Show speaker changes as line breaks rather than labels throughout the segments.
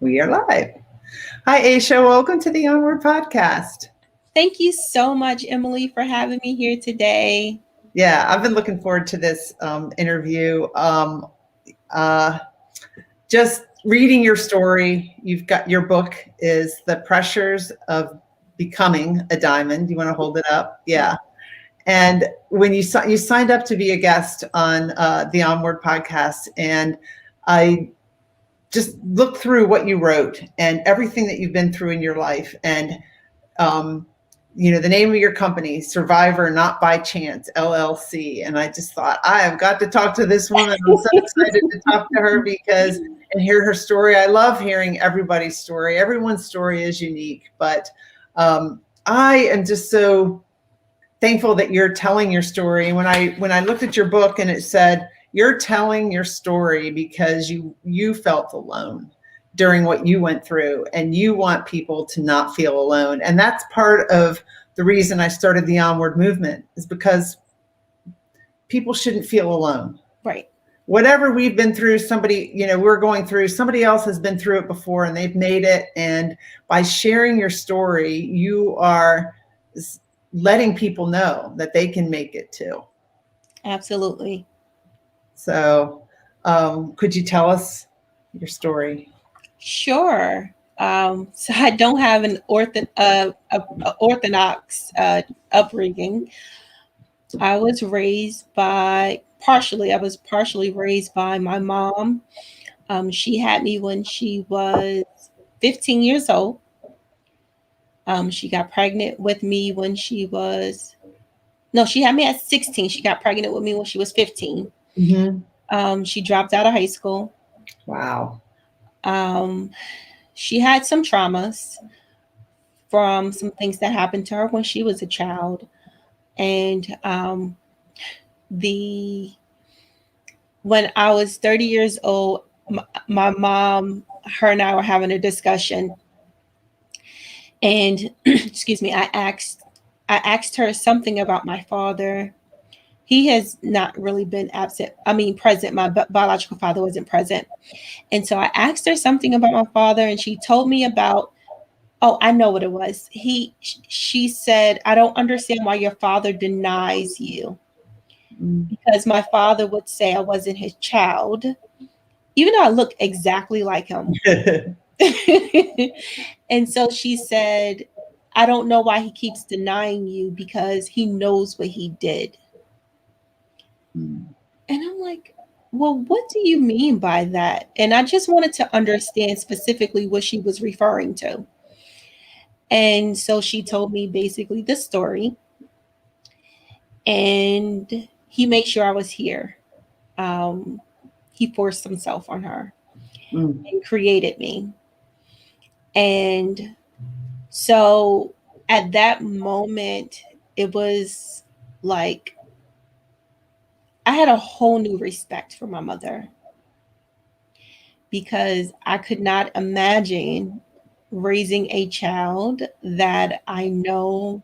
We are live. Hi, Aisya. Welcome to the Onward podcast.
Thank you so much, Emily, for having me here today.
Yeah, I've been looking forward to this interview. Just reading your story, you've got your book is The Pressures of Becoming a Diamond. You want to hold it up? Yeah. And when you signed up to be a guest on the Onward podcast, and I just looked through what you wrote and everything that you've been through in your life, and the name of your company, Survivor Not by Chance, LLC. And I just thought, I have got to talk to this woman. I'm so excited to talk to her and hear her story. I love hearing everybody's story. Everyone's story is unique, but I am just so thankful that you're telling your story. When I looked at your book and it said, you're telling your story because you felt alone during what you went through, and you want people to not feel alone. And that's part of the reason I started the Onward Movement, is because people shouldn't feel alone.
Right.
Whatever we've been through, we're going through, somebody else has been through it before and they've made it. And by sharing your story, you are letting people know that they can make it too.
Absolutely.
So could you tell us your story?
Sure. So I don't have an orthodox upbringing. I was partially raised by my mom. She had me when she was 15 years old. She got pregnant with me when she had me at 16. She got pregnant with me when she was 15.
Mm-hmm.
She dropped out of high school.
Wow.
She had some traumas from some things that happened to her when she was a child. And when I was 30 years old, my mom, her and I were having a discussion. And excuse me, I asked her something about my father. He has not really been present. My biological father wasn't present. And so I asked her something about my father, and she told me about, I know what it was. She said, I don't understand why your father denies you. Because my father would say I wasn't his child, even though I look exactly like him. And so she said, I don't know why he keeps denying you, because he knows what he did. And I'm like, well, what do you mean by that? And I just wanted to understand specifically what she was referring to. And so she told me basically the story. And he made sure I was here. He forced himself on her and created me. And so at that moment, it was like I had a whole new respect for my mother, because I could not imagine raising a child that I know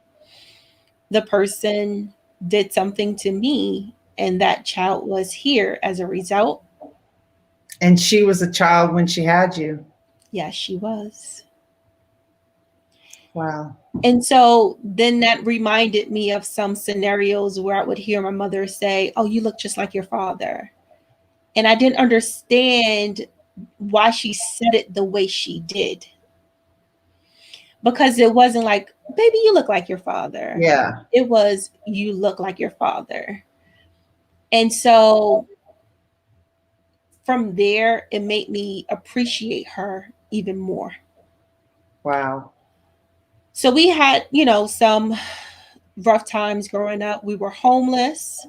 the person did something to me, and that child was here as a result.
And she was a child when she had you?
Yes, she was.
Wow.
And so then that reminded me of some scenarios where I would hear my mother say, oh, you look just like your father. And I didn't understand why she said it the way she did. Because it wasn't like, baby, you look like your father.
Yeah.
It was, you look like your father. And so from there, it made me appreciate her even more.
Wow.
So we had, some rough times growing up. We were homeless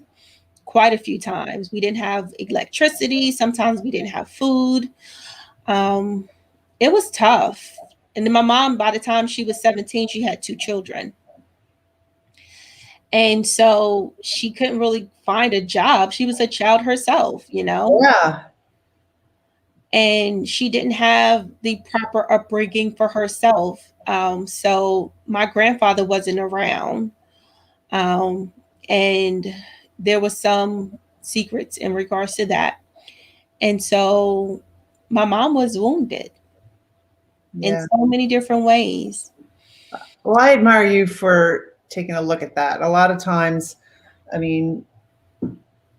quite a few times. We didn't have electricity. Sometimes we didn't have food. It was tough. And then my mom, by the time she was 17, she had 2 children. And so she couldn't really find a job. She was a child herself,
Yeah.
And she didn't have the proper upbringing for herself. So my grandfather wasn't around. And there was some secrets in regards to that. And so my mom was wounded. in
Yeah.
so many different ways.
Well, I admire you for taking a look at that. A lot of times, I mean,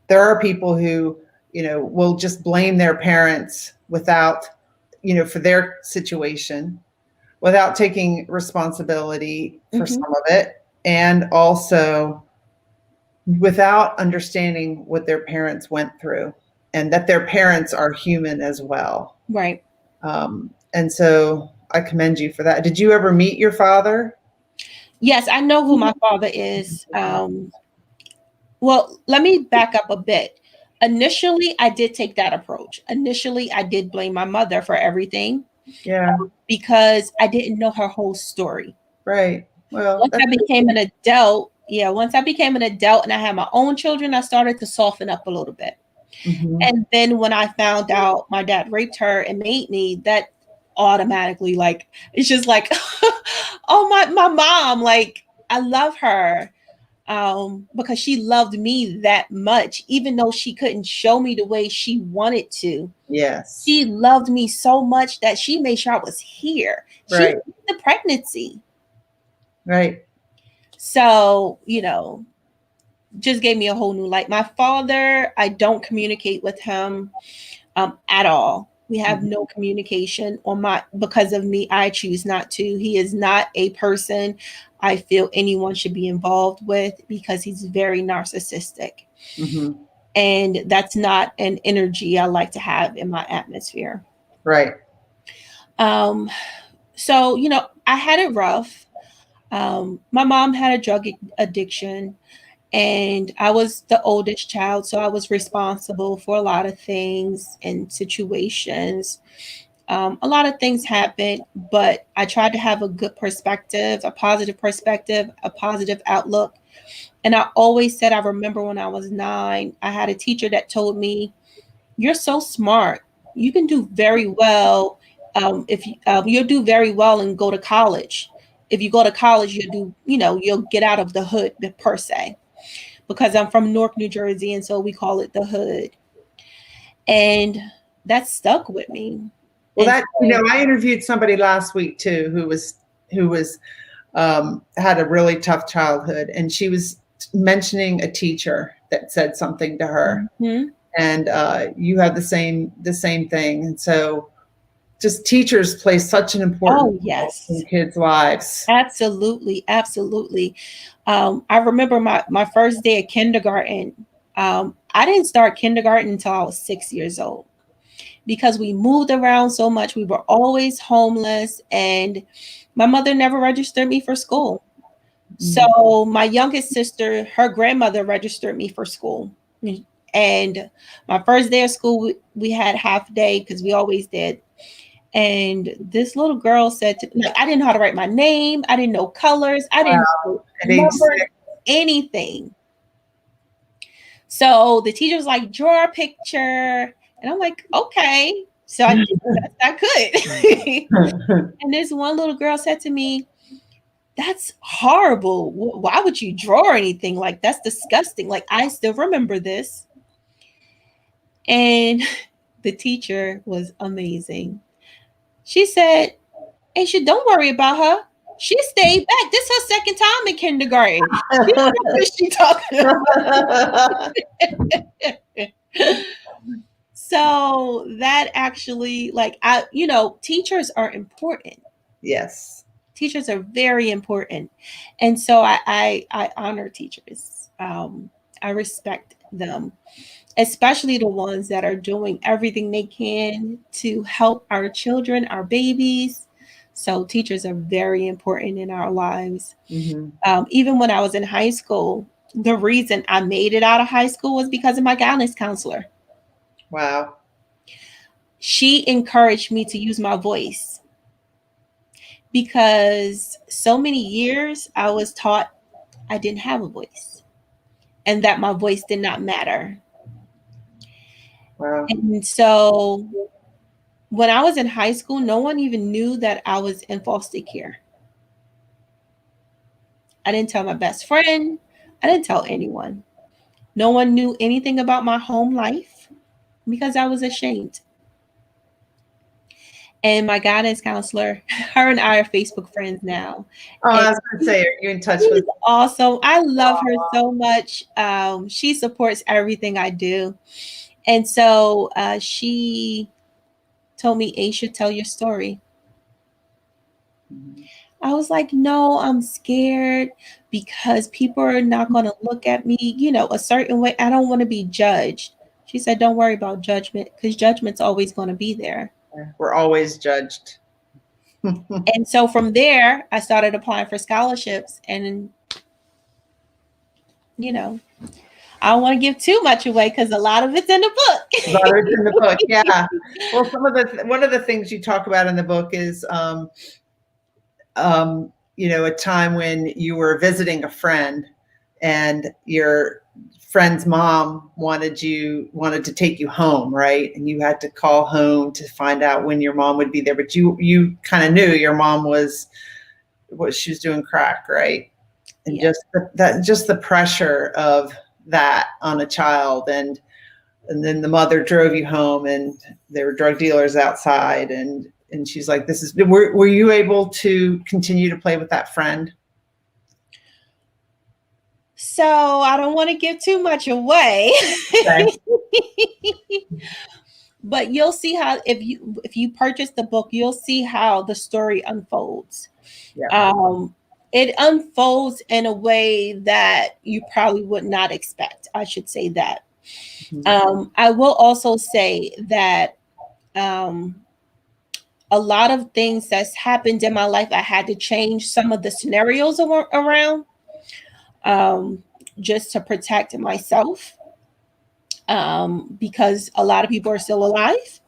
there are people who, will just blame their parents without, for their situation, without taking responsibility for
Mhm.
some of it, and also without understanding what their parents went through and that their parents are human as well.
Right.
And so I commend you for that. Did you ever meet your father?
Yes, I know who my father is. Well, let me back up a bit. Initially, I did take that approach. Initially, I did blame my mother for everything
Yeah,
because I didn't know her whole story.
right. Well,
Once I became an adult, once I became an adult and I had my own children, I started to soften up a little bit.
mhm.
And then when I found out my dad raped her and made me, that automatically, like, it's just like, oh, my mom, like, I love her. Because she loved me that much, even though she couldn't show me the way she wanted to.
Yes,
She loved me so much that she made sure I was here. She
right,
did the pregnancy.
right.
So, just gave me a whole new light. My father, I don't communicate with him at all. We have no communication because of me. I choose not to. He is not a person I feel anyone should be involved with because he's very narcissistic.
Mm-hmm.
And that's not an energy I like to have in my atmosphere.
Right.
Um, so, I had it rough. My mom had a drug addiction, and I was the oldest child, so I was responsible for a lot of things and situations. A lot of things happened, but I tried to have a good perspective, a positive outlook. And I always said, I remember when I was 9, I had a teacher that told me, "You're so smart. You can do very well. If you'll do very well and go to college. If you go to college, you'll get out of the hood per se." Because I'm from Newark, New Jersey, and so we call it the hood. And that stuck with me.
Well,
And so,
I interviewed somebody last week too who was had a really tough childhood, and she was mentioning a teacher that said something to her,
mhm.
and you have the same thing, and so just teachers play such an important
Oh,
role in
yes.
kids' lives.
Absolutely, absolutely. I remember my first day of kindergarten. I didn't start kindergarten until I was 6 years old because we moved around so much. We were always homeless, and my mother never registered me for school.
Mhm.
So my youngest sister, her grandmother registered me for school. And my first day of school, we had half day because we always did. And this little girl said to me, like, I didn't know how to write my name. I didn't know colors. I didn't know
At age
numbers,
6.
anything. So the teacher was like, draw a picture. And I'm like, okay. So I did the best I could. And this one little girl said to me, "That's horrible. Why would you draw anything? Like, that's disgusting." Like, I still remember this. And the teacher was amazing. She said, "Aisha, don't worry about her. She stayed back. This is her second time in kindergarten. She knows what she talking about." So that actually, like, teachers are important.
Yes.
Teachers are very important, and so I honor teachers. I respect them, especially the ones that are doing everything they can to help our children, our babies. So teachers are very important in our lives.
Mm-hmm.
Even when I was in high school, the reason I made it out of high school was because of my guidance counselor.
Wow.
She encouraged me to use my voice because so many years I was taught I didn't have a voice and that my voice did not matter.
Wow.
And so when I was in high school, no one even knew that I was in foster care. I didn't tell my best friend. I didn't tell anyone. No one knew anything about my home life because I was ashamed. And my guidance counselor, her and I are Facebook friends now.
Oh,
And
I was going to say, are you in touch
she's
with?
awesome. I love her so much. She supports everything I do. And so she told me, Aisha, tell your story. I was like, no, I'm scared because people are not going to look at me, a certain way. I don't want to be judged. She said, don't worry about judgment because judgment's always going to be there.
We're always judged.
And so from there, I started applying for scholarships. And, I don't want to give too much away because a lot of it's in the book.
A lot of it's in the book, yeah. Well, one of the things you talk about in the book is, a time when you were visiting a friend, and your friend's mom wanted to take you home, right? And you had to call home to find out when your mom would be there, but you kind of knew your mom she was doing crack, right? And
Yeah.
just the pressure of that on a child, and then the mother drove you home, and there were drug dealers outside, and she's like, were you able to continue to play with that friend?
So I don't want to give too much away.
Okay.
But you'll see how, if you purchase the book, you'll see how the story unfolds.
Yeah.
It unfolds in a way that you probably would not expect. I should say that. I will also say that a lot of things that's happened in my life, I had to change some of the scenarios around just to protect myself, because a lot of people are still alive.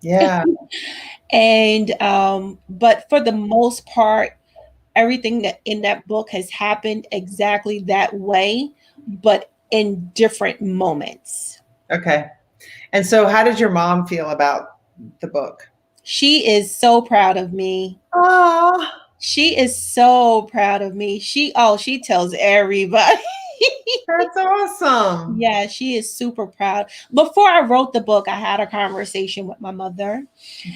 Yeah.
And but for the most part, everything that in that book has happened exactly that way, but in different moments.
Okay. And so how did your mom feel about the book?
She is so proud of me.
Oh,
She is so proud of me. She tells everybody.
that's awesome.
Yeah, she is super proud. Before I wrote the book, I had a conversation with my mother.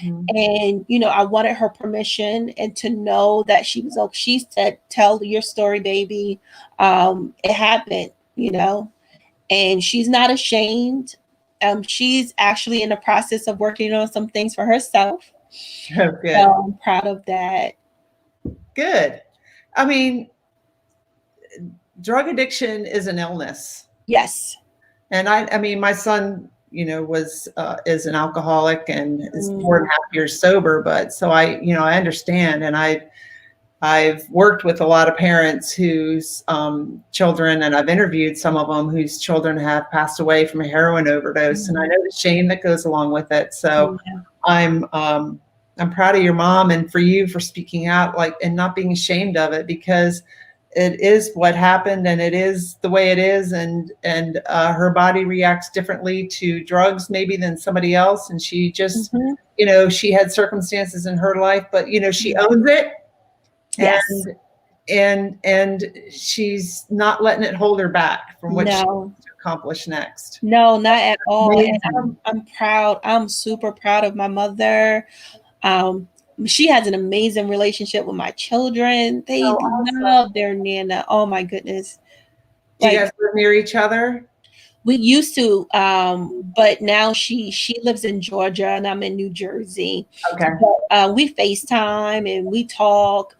And, I wanted her permission and to know that she was okay. She said, tell your story, baby. It happened, and she's not ashamed. She's actually in the process of working on some things for herself.
Oh, good.
So I'm proud of that.
Good. I mean, drug addiction is an illness.
Yes.
And I mean, my son, is an alcoholic and is 4.5 years sober. But so I understand. And I've worked with a lot of parents whose children, and I've interviewed some of them whose children have passed away from a heroin overdose. And I know the shame that goes along with it. So I'm proud of your mom and for you for speaking out, and not being ashamed of it, because it is what happened and it is the way it is. And her body reacts differently to drugs maybe than somebody else. And she just, she had circumstances in her life, but she owns it.
Yes.
And she's not letting it hold her back from what she wants to accomplish next.
No, not at all. And I'm proud. I'm super proud of my mother. She has an amazing relationship with my children. They love their Nana. Oh my goodness.
Do you guys live near each other?
We used to, but now she lives in Georgia and I'm in New Jersey.
Okay.
But, we FaceTime and we talk.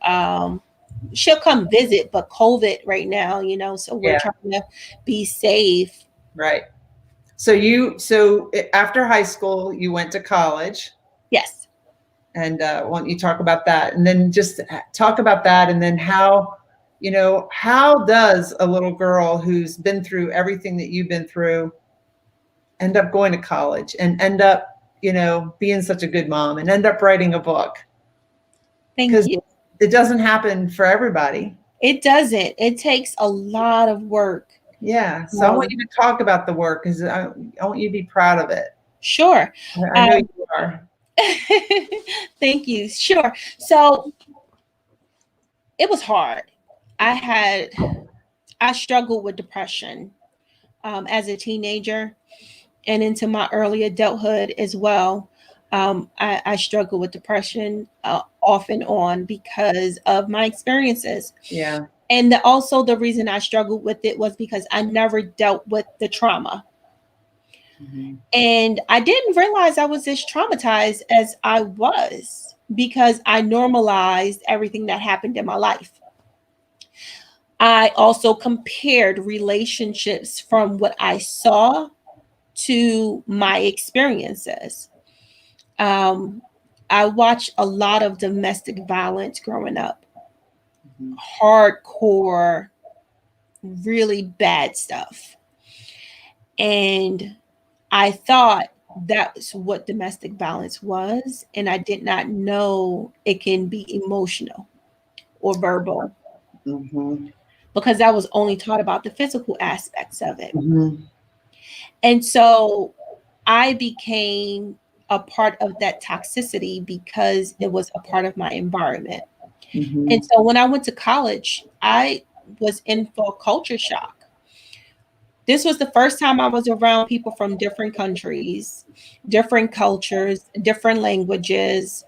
She'll come visit, but COVID right now, so we're trying to be safe.
Right. So after high school, you went to college.
Yes.
And why don't you talk about that? And then just talk about that. And then how does a little girl who's been through everything that you've been through end up going to college and end up, being such a good mom and end up writing a book?
Thank you.
It doesn't happen for everybody.
It doesn't. It takes a lot of work.
Yeah. So I want you to talk about the work because I want you to be proud of it.
Sure.
I know you are.
Thank you. Sure. So it was hard. I struggled with depression as a teenager and into my early adulthood as well. I struggle with depression off and on because of my experiences.
Yeah.
And also the reason I struggled with it was because I never dealt with the trauma.
Mm-hmm.
And I didn't realize I was as traumatized as I was because I normalized everything that happened in my life. I also compared relationships from what I saw to my experiences. Um, I watched a lot of domestic violence growing up,
Mm-hmm.
hardcore, really bad stuff. And I thought that's what domestic violence was. And I did not know it can be emotional or verbal
Mm-hmm.
because I was only taught about the physical aspects of it.
Mm-hmm.
And so I became a part of that toxicity because it was a part of my environment.
Mm-hmm.
And so when I went to college, I was in for culture shock. This was the first time I was around people from different countries, different cultures, different languages.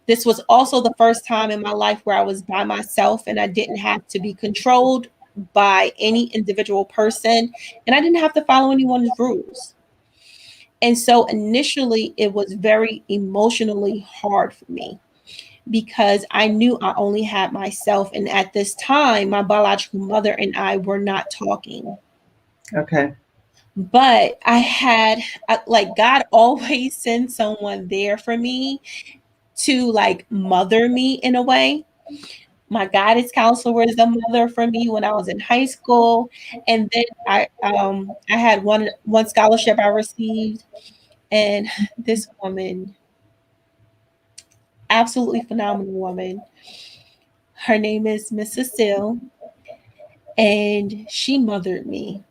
This was also the first time in my life where I was by myself and I didn't have to be controlled by any individual person and I didn't have to follow anyone's rules. And so initially it was very emotionally hard for me because I knew I only had myself. And at this time, my biological mother and I were not talking.
Okay.
But I had, like, God always sends someone there for me to, like, mother me in a way. My guidance counselor was the mother for me when I was in high school. And then I had one scholarship I received. And this woman, absolutely phenomenal woman, her name is Miss Cecile, and she mothered me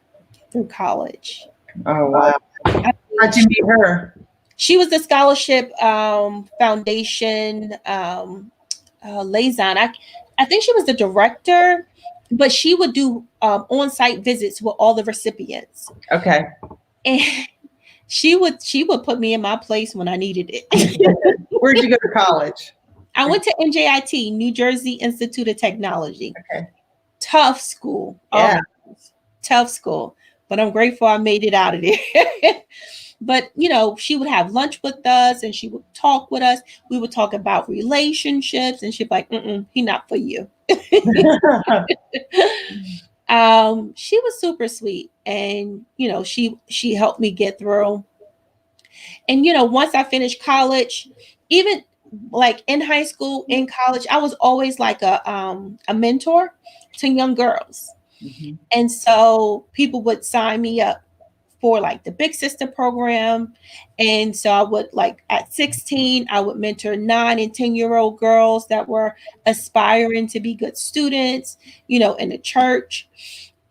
through college.
Oh, wow.
I mean,
How'd you meet her?
she was the scholarship foundation liaison. I think she was the director, but she would do on-site visits with all the recipients,
Okay.
and she would put me in my place when I needed it.
Where'd you go to college?
I went to NJIT, New Jersey Institute of Technology.
Okay.
Tough school. Oh
Yeah.
my goodness. Tough school. But I'm grateful I made it out of there. But she would have lunch with us and she would talk with us. We would talk about relationships and she'd be like, he not for you. She was super sweet and she helped me get through. And once I finished college, even like in high school, in college, I was always like a mentor to young girls.
Mm-hmm.
And so people would sign me up for like the Big Sister program. And so I would, like, at 16, I would mentor 9 and 10-year-old girls that were aspiring to be good students, in the church.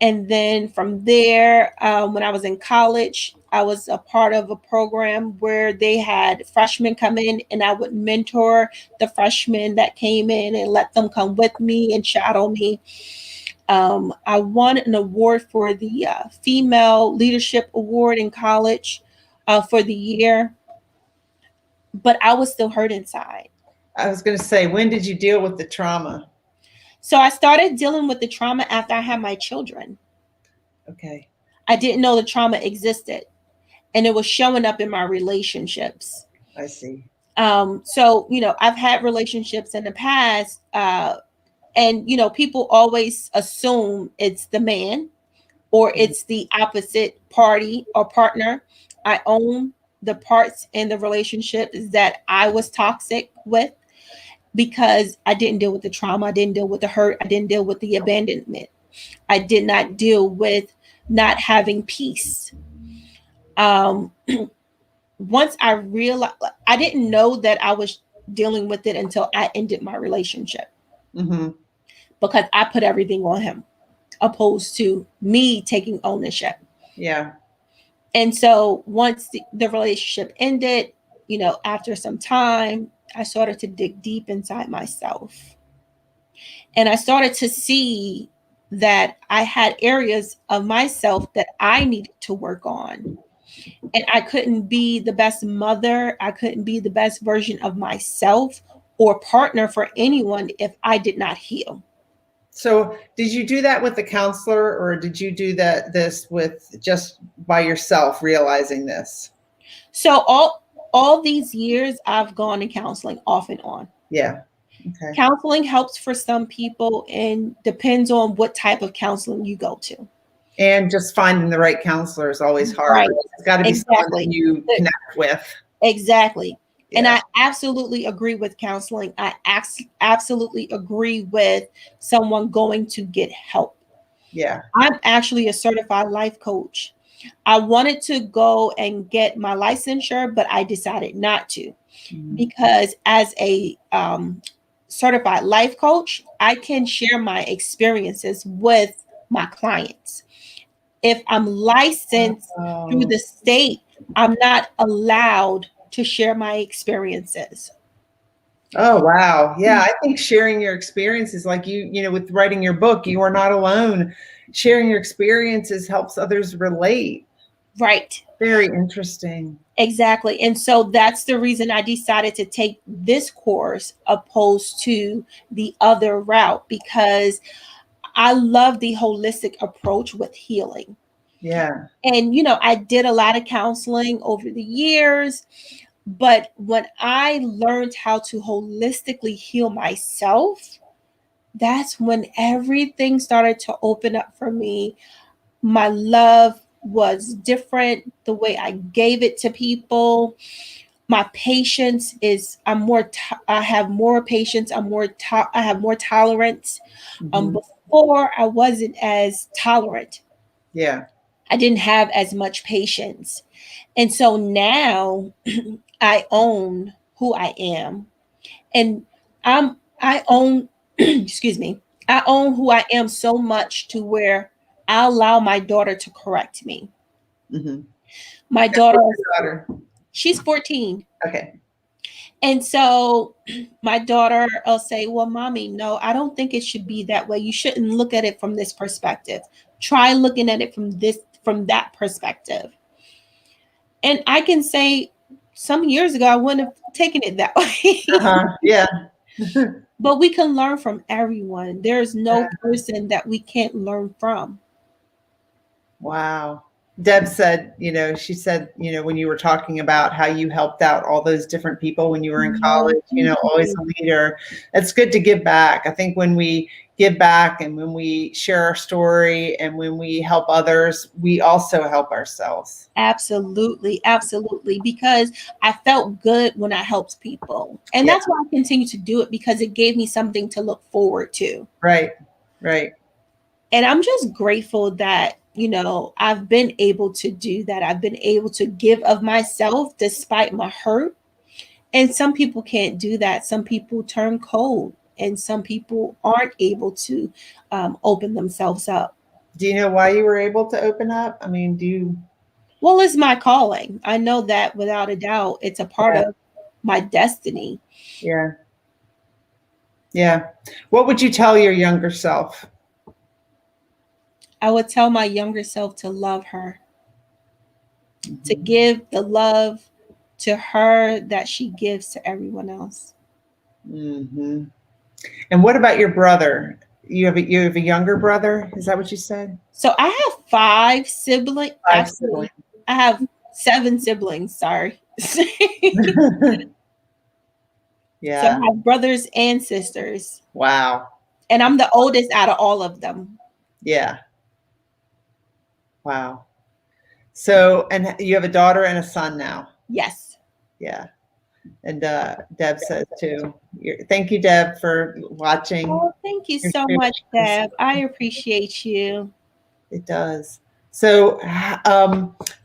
And then from there, when I was in college, I was a part of a program where they had freshmen come in and I would mentor the freshmen that came in and let them come with me and shadow me. I won an award for the Female Leadership Award in college for the year, but I was still hurt inside.
I was going to say, when did you deal with the trauma?
So I started dealing with the trauma after I had my children.
Okay.
I didn't know the trauma existed, and it was showing up in my relationships.
I see.
So, I've had relationships in the past, and, people always assume it's the man or it's the opposite party or partner. I own the parts in the relationships that I was toxic with because I didn't deal with the trauma. I didn't deal with the hurt. I didn't deal with the abandonment. I did not deal with not having peace. Um, Once I realized, I didn't know that I was dealing with it until I ended my relationship.
Mm-hmm.
Because I put everything on him, opposed to me taking ownership.
Yeah.
And so once the relationship ended, after some time, I started to dig deep inside myself. And I started to see that I had areas of myself that I needed to work on. And I couldn't be the best mother. I couldn't be the best version of myself or partner for anyone if I did not heal.
So did you do that with the counselor, or did you do this with just by yourself, realizing this?
So all these years I've gone to counseling off and on.
Yeah. Okay.
Counseling helps for some people and depends on what type of counseling you go to.
And just finding the right counselor is always hard.
Right.
It's got to be someone that you connect with.
Exactly.
Yeah.
And I absolutely agree with counseling. I absolutely agree with someone going to get help.
Yeah.
I'm actually a certified life coach. I wanted to go and get my licensure, but I decided not to because as a certified life coach, I can share my experiences with my clients. If I'm licensed through the state, I'm not allowed to share my experiences.
Oh, wow. Yeah. I think sharing your experiences, like you know, with writing your book, you are not alone. Sharing your experiences helps others relate.
Right.
Very interesting.
Exactly. And so that's the reason I decided to take this course opposed to the other route, because I love the holistic approach with healing.
Yeah.
And, you know, I did a lot of counseling over the years, but when I learned how to holistically heal myself, that's when everything started to open up for me. My love was different. The way I gave it to people, my patience is, I have more patience. I have more tolerance. Before I wasn't as tolerant.
Yeah.
I didn't have as much patience. And so now I own who I am. And I own, excuse me, I own who I am so much to where I allow my daughter to correct me.
Mm-hmm.
My
daughter,
she's 14.
Okay.
And so my daughter will say, well, mommy, no, I don't think it should be that way. You shouldn't look at it from this perspective. Try looking at it from that perspective. And I can say some years ago, I wouldn't have taken it that way.
Yeah.
But we can learn from everyone. There's no person that we can't learn from.
Wow. Deb said, you know, she said, you know, when you were talking about how you helped out all those different people when you were in college, you know, always a leader. It's good to give back. I think when we give back and when we share our story and when we help others, we also help ourselves.
Absolutely. Absolutely. Because I felt good when I helped people. And that's why I continue to do it, because it gave me something to look forward to.
Right. Right.
And I'm just grateful that, you know, I've been able to do that. I've been able to give of myself despite my hurt. And some people can't do that. Some people turn cold, and some people aren't able to open themselves up.
Do you know why you were able to open up? I mean,
Well, it's my calling. I know that without a doubt. It's a part of my destiny.
Yeah. Yeah. What would you tell your younger self?
I would tell my younger self to love her, to give the love to her that she gives to everyone else.
Mm-hmm. And what about your brother? You have a younger brother? Is that what you said?
So I have 5 siblings. Actually, I have 7 siblings. Sorry.
Yeah.
So I have brothers and sisters.
Wow.
And I'm the oldest out of all of them.
Yeah. Wow. So, and you have a daughter and a son now?
Yes.
Yeah. And Deb says too. Thank you, Deb, for watching.
Oh, thank you so much, Deb. I appreciate you.
It does. So,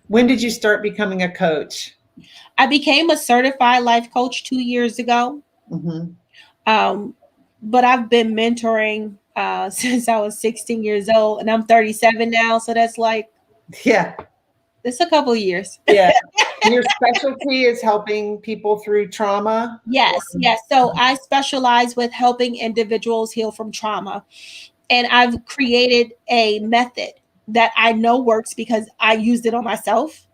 when did you start becoming a coach?
I became a certified life coach 2 years ago. But I've been mentoring since I was 16 years old, and I'm 37 now. So that's like, it's a couple of years.
Yeah. Your specialty is helping people through trauma?
Yes. Yes. So I specialize with helping individuals heal from trauma. And I've created a method that I know works because I used it on myself.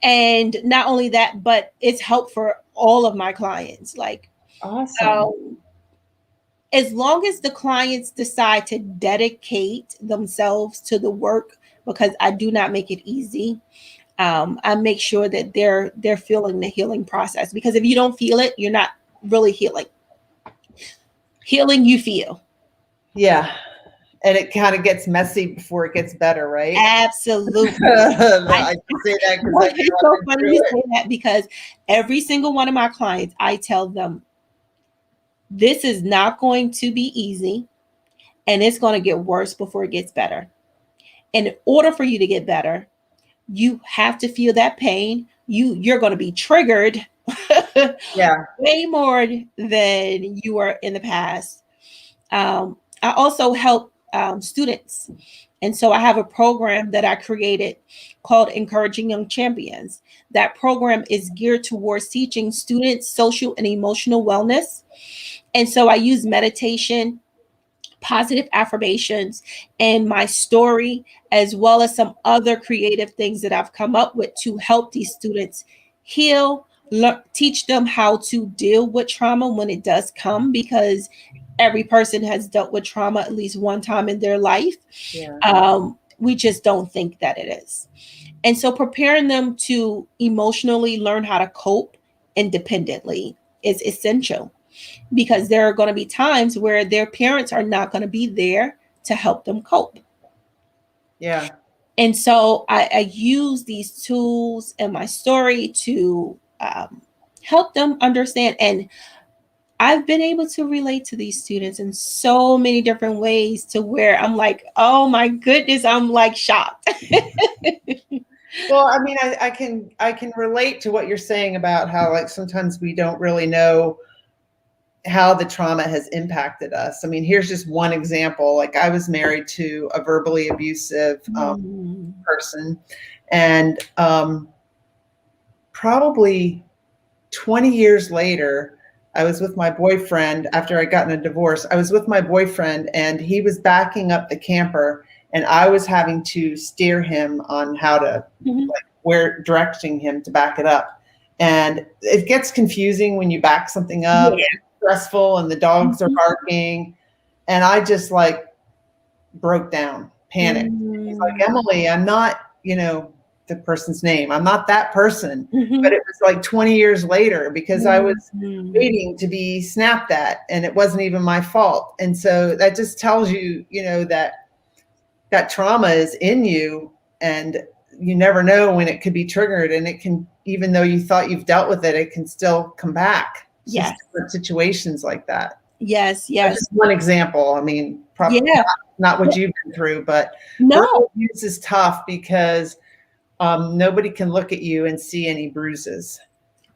And not only that, but it's help for all of my clients. Like,
Awesome.
as long as the clients decide to dedicate themselves to the work, because I do not make it easy. I make sure that they're feeling the healing process, because if you don't feel it, you're not really healing. Healing, you feel.
Yeah. And it kind of gets messy before it gets better, right?
Absolutely.
I can say that because
It's so funny you say that, because every single one of my clients, I tell them, this is not going to be easy, and it's going to get worse before it gets better. And in order for you to get better, you have to feel that pain. You're going to be triggered
Yeah.
way more than you were in the past. I also help students. And so I have a program that I created called Encouraging Young Champions. That program is geared towards teaching students social and emotional wellness. And so I use meditation, positive affirmations, and my story, as well as some other creative things that I've come up with to help these students heal, teach them how to deal with trauma when it does come, because every person has dealt with trauma at least one time in their life.
Yeah.
We just don't think that it is. And so preparing them to emotionally learn how to cope independently is essential, because there are going to be times where their parents are not going to be there to help them cope.
Yeah.
And so I use these tools and my story to help them understand. And I've been able to relate to these students in so many different ways, to where I'm like, oh my goodness, I'm like shocked.
Well, I mean, I can relate to what you're saying about how, like, sometimes we don't really know how the trauma has impacted us. I mean, here's just one example. Like, I was married to a verbally abusive person, and probably 20 years later, I was with my boyfriend after I'd gotten a divorce. I was with my boyfriend, and he was backing up the camper, and I was having to steer him on how to, like, where, directing him to back it up. And it gets confusing when you back something up.
Yeah.
It's stressful, and the dogs are barking. And I just, like, broke down, panicked. He's like, Emily, I'm not, the person's name. I'm not that person. But it was like 20 years later, because I was waiting to be snapped at, and it wasn't even my fault. And so that just tells you, that trauma is in you, and you never know when it could be triggered, and it can, even though you thought you've dealt with it, it can still come back.
Yes.
Just different situations like that.
Yes.
That's just one example. I mean, probably not what you've been through, but verbal abuse is tough, because nobody can look at you and see any bruises.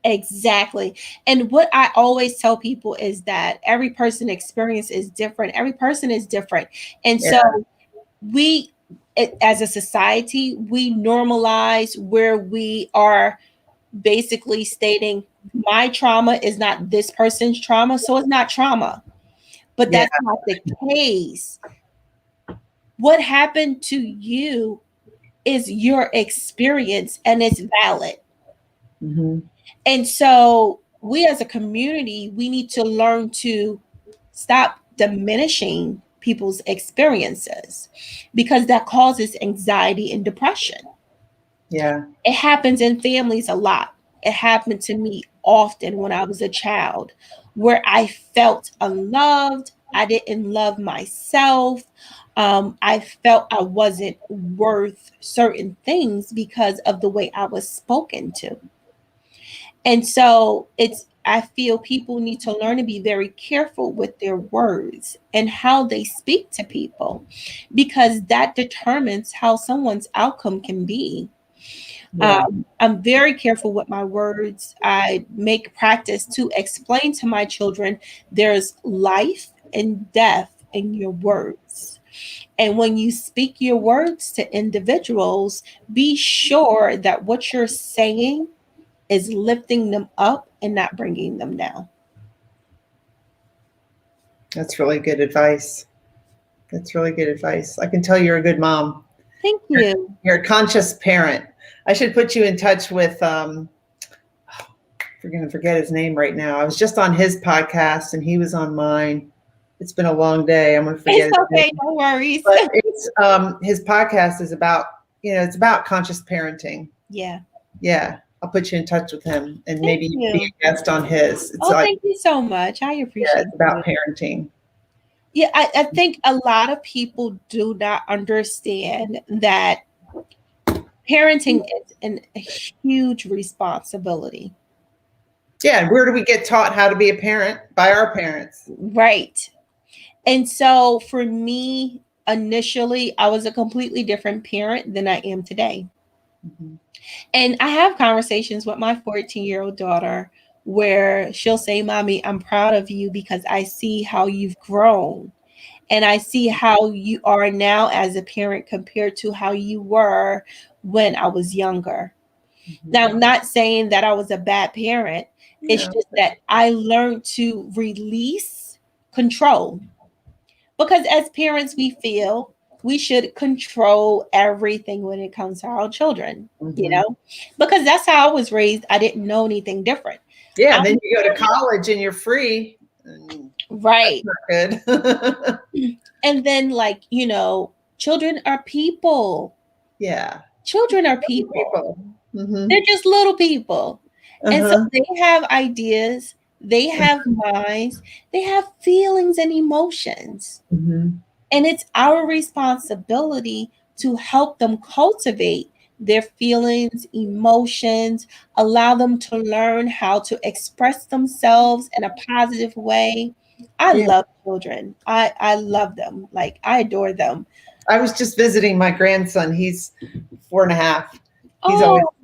Exactly. And what I always tell people is that every person experience is different. Every person is different. And so we, as a society, we normalize where we are basically stating, my trauma is not this person's trauma, so it's not trauma. But that's not the case. What happened to you is your experience, and it's valid. And so we as a community, we need to learn to stop diminishing people's experiences, because that causes anxiety and depression.
Yeah.
It happens in families a lot. It happened to me often when I was a child, where I felt unloved. I didn't love myself. I felt I wasn't worth certain things because of the way I was spoken to. And so I feel people need to learn to be very careful with their words and how they speak to people, because that determines how someone's outcome can be. I'm very careful with my words. I make practice to explain to my children there's life and death in your words. And when you speak your words to individuals, be sure that what you're saying is lifting them up and not bringing them down.
That's really good advice. That's really good advice. I can tell you're a good mom.
Thank you.
You're a conscious parent. I should put you in touch with, we're going to forget his name right now. I was just on his podcast and he was on mine. It's been a long day. I'm going to forget
It's
his
okay,
name.
no worries.
But it's, his podcast is about, it's about conscious parenting.
Yeah.
Yeah. I'll put you in touch with him and maybe
Thank
you can
you.
be a guest on his. It's
Thank you so much. I appreciate
it's about
it.
parenting.
Yeah, I think a lot of people do not understand that parenting is a huge responsibility.
Yeah. Where do we get taught how to be a parent? By our parents.
Right. And so for me, initially, I was a completely different parent than I am today.
Mm-hmm.
And I have conversations with my 14-year-old daughter where she'll say, Mommy, I'm proud of you because I see how you've grown. And I see how you are now as a parent compared to how you were when I was younger.
Mm-hmm.
Now, I'm not saying that I was a bad parent. It's just that I learned to release control. Because as parents, we feel we should control everything when it comes to our children,
Mm-hmm.
because that's how I was raised. I didn't know anything different.
Yeah, and then you go to college and you're free.
Right.
That's not good.
And then, children are people.
Yeah.
Children are people.
Mm-hmm.
They're just little people.
Uh-huh.
And so they have ideas, they have minds, they have feelings and emotions.
Mm-hmm.
And it's our responsibility to help them cultivate their feelings, emotions, allow them to learn how to express themselves in a positive way. I love children. I love them. Like, I adore them.
I was just visiting my grandson. He's 4.5.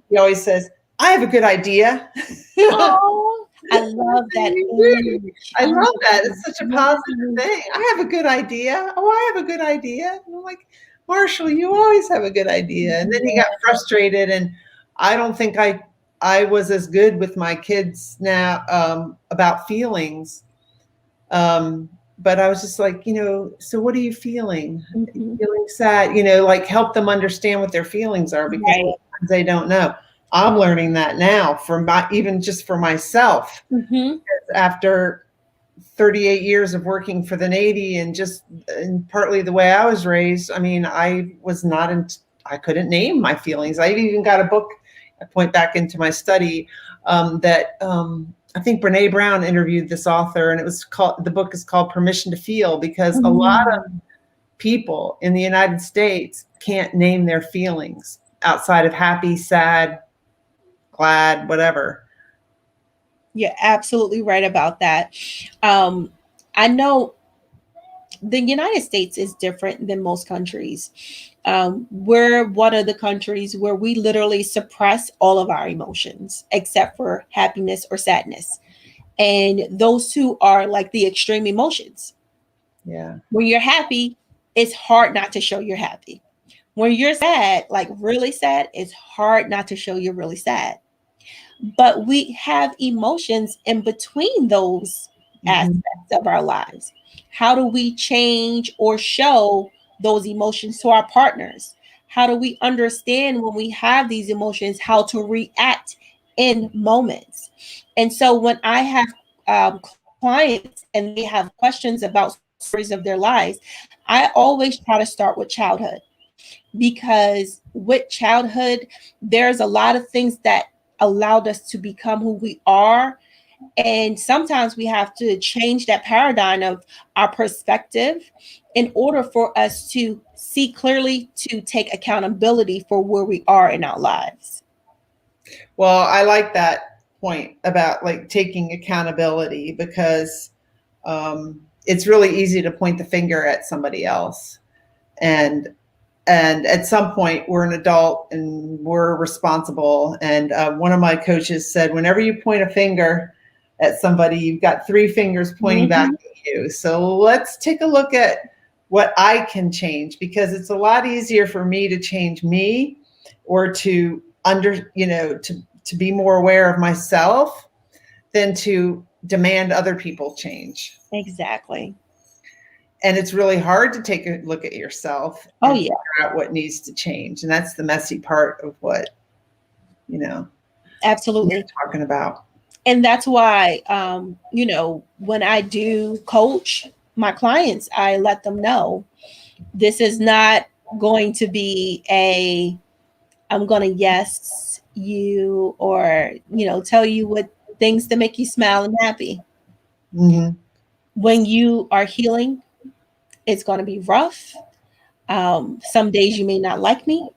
He always says, I have a good idea.
Oh, I love that image.
I love that. It's such a positive thing. I have a good idea. Oh, I have a good idea. And I'm like, Marshall, you always have a good idea. And then he got frustrated. And I don't think I was as good with my kids now about feelings. But I was just like, so what are you feeling?
Mm-hmm.
Feeling sad, like help them understand what their feelings are because sometimes they don't know. I'm learning that now even just for myself.
Mm-hmm.
After 38 years of working for the Navy and partly the way I was raised, I mean, I couldn't name my feelings. I even got a book, I point back into my study, that I think Brene Brown interviewed this author, and the book is called Permission to Feel, because a lot of people in the United States can't name their feelings outside of happy, sad, glad, whatever.
You're absolutely right about that. I know the United States is different than most countries. We're one of the countries where we literally suppress all of our emotions except for happiness or sadness. And those two are like the extreme emotions.
Yeah.
When you're happy, it's hard not to show you're happy. When you're sad, like really sad, it's hard not to show you're really sad. But we have emotions in between those aspects of our lives. How do we change or show those emotions to our partners? How do we understand when we have these emotions, how to react in moments? And so when I have clients and they have questions about stories of their lives, I always try to start with childhood, because with childhood, there's a lot of things that allowed us to become who we are. And sometimes we have to change that paradigm of our perspective in order for us to see clearly, to take accountability for where we are in our lives.
Well, I like that point about like taking accountability, because it's really easy to point the finger at somebody else. And at some point we're an adult and we're responsible. And one of my coaches said, whenever you point a finger at somebody, you've got 3 fingers pointing back at you. So let's take a look at what I can change, because it's a lot easier for me to change me, or to to be more aware of myself, than to demand other people change.
Exactly.
And it's really hard to take a look at yourself and figure out what needs to change. And that's the messy part of what you know,
Absolutely.
talking about.
And that's why, when I do coach my clients, I let them know this is not going to be I'm going to yes you or, tell you what things to make you smile and happy.
Mm-hmm.
When you are healing, it's going to be rough. Some days you may not like me.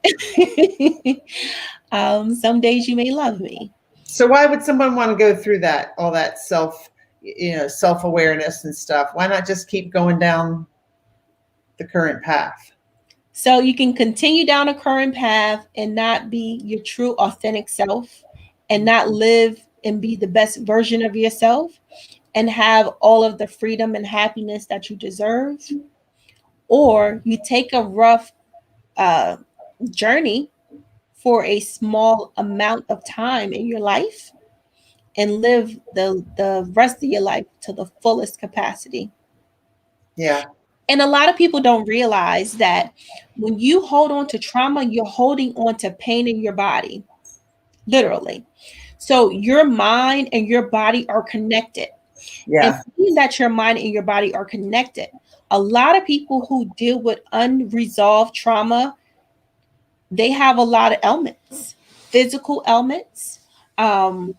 Some days you may love me.
So why would someone want to go through that, all that self-awareness and stuff? Why not just keep going down the current path?
So you can continue down a current path and not be your true authentic self and not live and be the best version of yourself and have all of the freedom and happiness that you deserve. Or you take a rough uh, journey for a small amount of time in your life and live the rest of your life to the fullest capacity.
Yeah.
And a lot of people don't realize that when you hold on to trauma, you're holding on to pain in your body, literally. So your mind and your body are connected. And
Yeah.
being that your mind and your body are connected, a lot of people who deal with unresolved trauma, they have a lot of ailments, physical ailments. Um,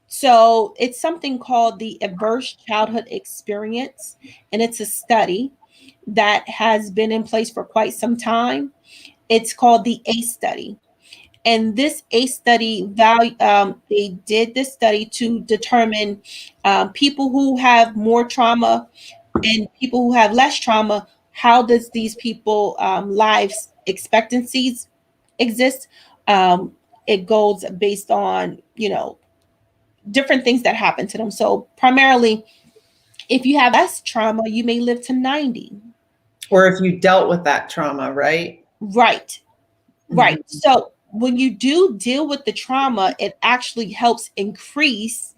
so it's something called the adverse childhood experience, and it's a study that has been in place for quite some time. It's called the ACE study. And this ACE study they did this study to determine people who have more trauma and people who have less trauma. How does these people lives expectancies exist? Um, it goes based on different things that happen to them. So primarily, if you have less trauma, you may live to 90.
Or if you dealt with that trauma, right?
Right. Right.
Mm-hmm.
So when you do deal with the trauma, it actually helps increase.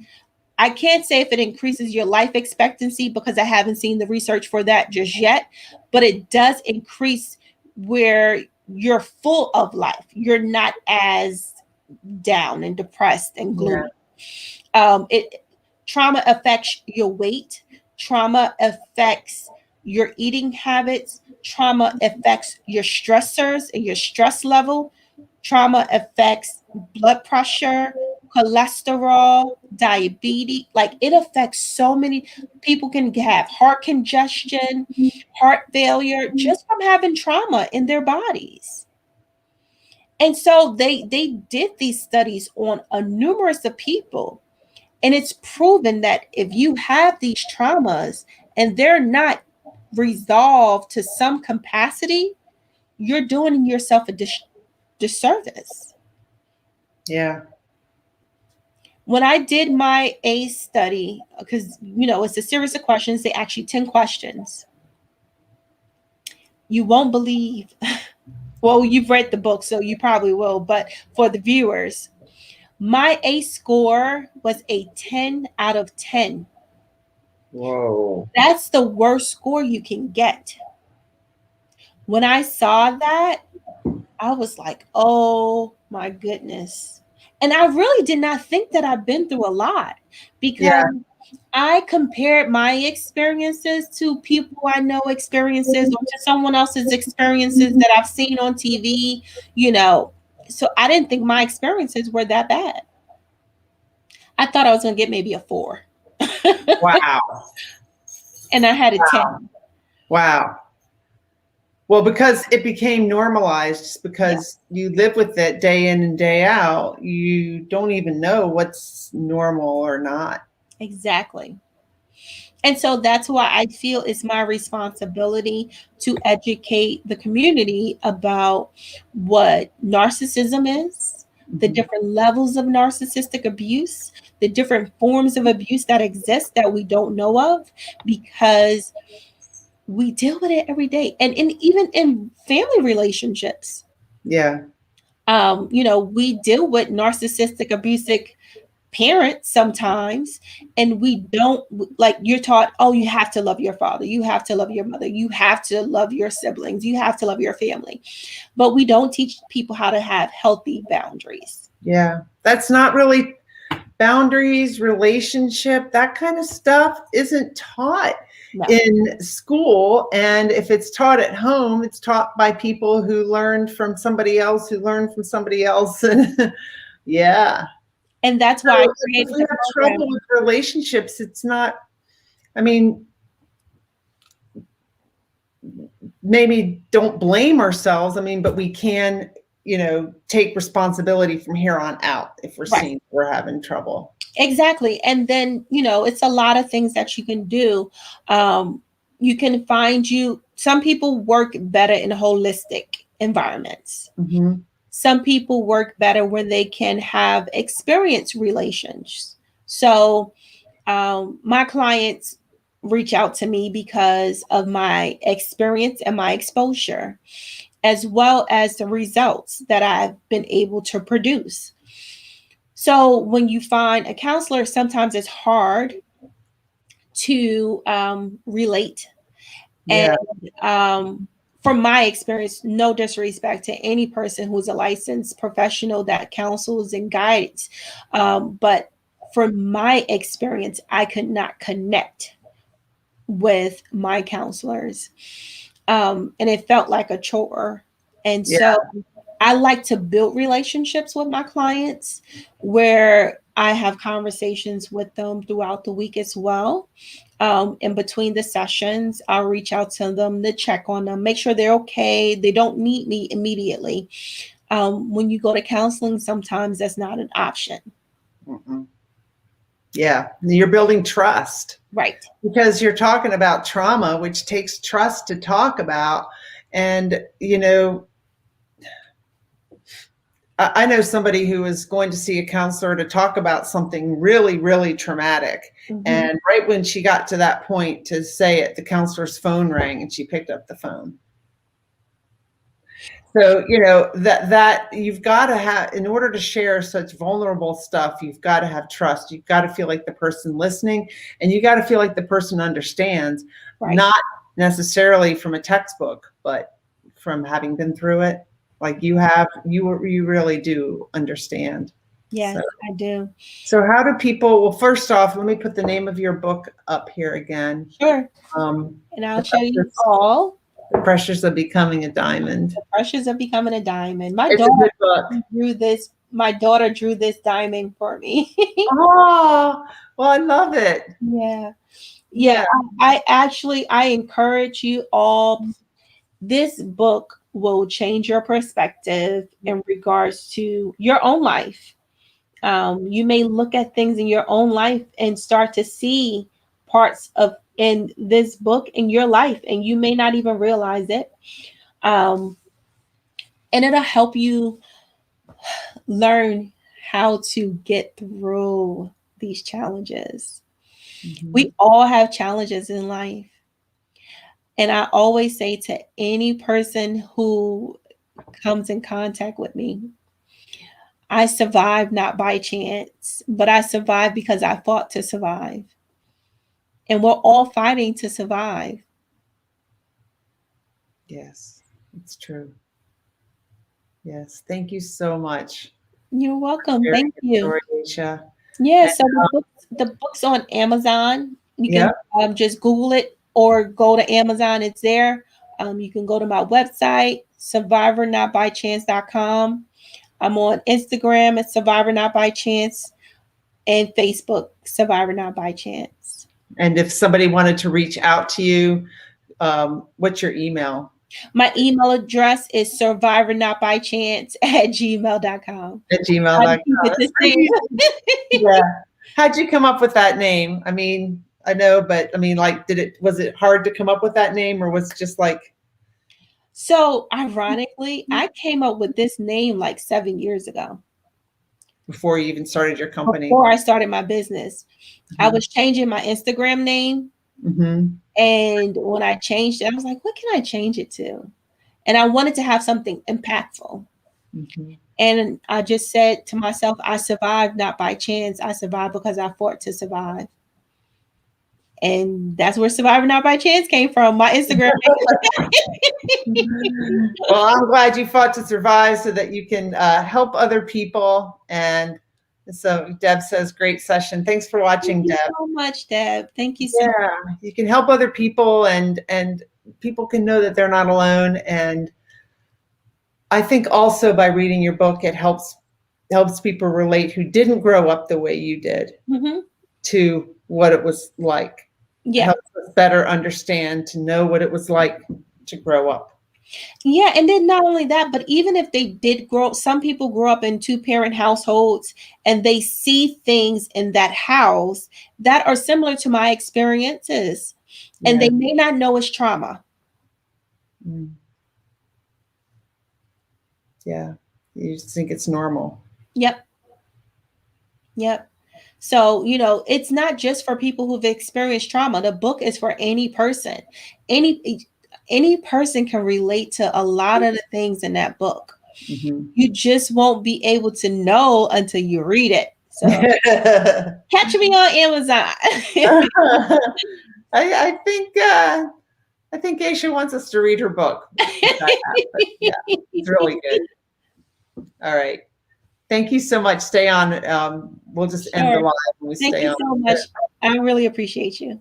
I can't say if it increases your life expectancy because I haven't seen the research for that just yet, but it does increase where you're full of life. You're not as down and depressed and gloomy. It trauma affects your weight, trauma affects your eating habits, trauma affects your stressors and your stress level, trauma affects blood pressure, cholesterol, diabetes. Like it affects so many people can have heart congestion, heart failure just from having trauma in their bodies. And so they did these studies on a numerous of people, and it's proven that if you have these traumas and they're not resolved to some capacity, you're doing yourself a disservice.
Yeah.
When I did my ACE study, because it's a series of questions, they ask you 10 questions. You won't believe. Well, you've read the book, so you probably will, but for the viewers, my ACE score was a 10 out of 10.
Whoa.
That's the worst score you can get. When I saw that, I was like, oh my goodness. And I really did not think that I've been through a lot because
Yeah.
I compared my experiences to people I know experiences or to someone else's experiences that I've seen on TV, So I didn't think my experiences were that bad. I thought I was going to get maybe a 4.
Wow.
And I had a
Wow.
10.
Wow. Well, because it became normalized, because you live with it day in and day out, you don't even know what's normal or not.
Exactly. And so that's why I feel it's my responsibility to educate the community about what narcissism is, the different levels of narcissistic abuse, the different forms of abuse that exist that we don't know of, because we deal with it every day. And even in family relationships,
Yeah.
we deal with narcissistic, abusive parents sometimes, and we don't, like, you're taught, oh, you have to love your father, you have to love your mother, you have to love your siblings, you have to love your family, but we don't teach people how to have healthy boundaries.
Yeah, that's not really boundaries, relationship, that kind of stuff isn't taught in school. And if it's taught at home, it's taught by people who learned from somebody else, who learned from somebody else. And yeah.
And that's why I
created if we have trouble with relationships, it's not, I mean, maybe don't blame ourselves. I mean, but we can, take responsibility from here on out if we're seeing we're having trouble.
Exactly. And then, it's a lot of things that you can do. You can find some people work better in holistic environments.
Mm-hmm.
Some people work better where they can have experienced relations. So my clients reach out to me because of my experience and my exposure, as well as the results that I've been able to produce. So when you find a counselor, sometimes it's hard to relate.
Yeah.
And from my experience, no disrespect to any person who's a licensed professional that counsels and guides, but from my experience, I could not connect with my counselors, and it felt like a chore. And so I like to build relationships with my clients where I have conversations with them throughout the week as well. In between the sessions, I'll reach out to them to check on them, make sure they're okay. They don't need me immediately. When you go to counseling, sometimes that's not an option.
Mm-mm. Yeah, you're building trust.
Right.
Because you're talking about trauma, which takes trust to talk about. And, I know somebody who was going to see a counselor to talk about something really, really traumatic. Mm-hmm. And right when she got to that point to say it, the counselor's phone rang and she picked up the phone. So, that you've got to have, in order to share such vulnerable stuff, you've got to have trust. You've got to feel like the person listening, and you got to feel like the person understands, not necessarily from a textbook, but from having been through it. Like you have, you really do understand.
Yes, I do.
So how do people, well, first off, let me put the name of your book up here again.
Sure. And I'll show you all.
The Pressures of Becoming a Diamond.
The Pressures of Becoming a Diamond. My daughter drew this. My daughter drew this diamond for me.
Oh, well, I love it.
Yeah. I encourage you all. This book will change your perspective in regards to your own life. You may look at things in your own life and start to see parts of in this book in your life, and you may not even realize it. And it'll help you learn how to get through these challenges. Mm-hmm. We all have challenges in life. And I always say to any person who comes in contact with me, I survived not by chance, but I survived because I fought to survive. And we're all fighting to survive.
Yes, it's true. Yes, thank you so much.
You're welcome. Thank you.
Story, Aisya.
Yeah, so the book's on Amazon. You can just Google it or go to Amazon. It's there. You can go to my website, survivornotbychance.com. I'm on Instagram at Survivor Not By Chance and Facebook, Survivor Not By Chance.
And if somebody wanted to reach out to you, what's your email?
My email address is survivornotbychance@gmail.com.
At gmail.com. Yeah. How'd you come up with that name? I mean, I know, but I mean, like, was it hard to come up with that name, or was it just like?
So ironically, I came up with this name like 7 years ago.
Before you even started your company?
Before I started my business. Mm-hmm. I was changing my Instagram name.
Mm-hmm.
And when I changed it, I was like, what can I change it to? And I wanted to have something impactful.
Mhm.
And I just said to myself, I survived not by chance. I survived because I fought to survive. And that's where Survivor Not by Chance came from, my Instagram page.
Well, I'm glad you fought to survive so that you can help other people. And so Deb says, great session. Thanks for watching,
Thank you
Deb.
so much, Deb. Thank you so much.
Yeah, you can help other people, and people can know that they're not alone. And I think also by reading your book, it helps people relate who didn't grow up the way you did
Mm-hmm.
to what it was like. It
Yeah.
helps us better understand, to know what it was like to grow up.
Yeah. And then not only that, but even if they did grow, some people grow up in 2-parent households and they see things in that house that are similar to my experiences. And
Yeah.
they may not know it's trauma.
Mm. Yeah. You just think it's normal.
Yep. Yep. So, it's not just for people who've experienced trauma. The book is for any person. Any person can relate to a lot of the things in that book.
Mm-hmm.
You just won't be able to know until you read it. So catch me on Amazon.
I think Aisya wants us to read her book. Yeah, it's really good. All right. Thank you so much. Stay on. We'll just end the live when we
Thank
stay
you
on.
so much. I really appreciate you.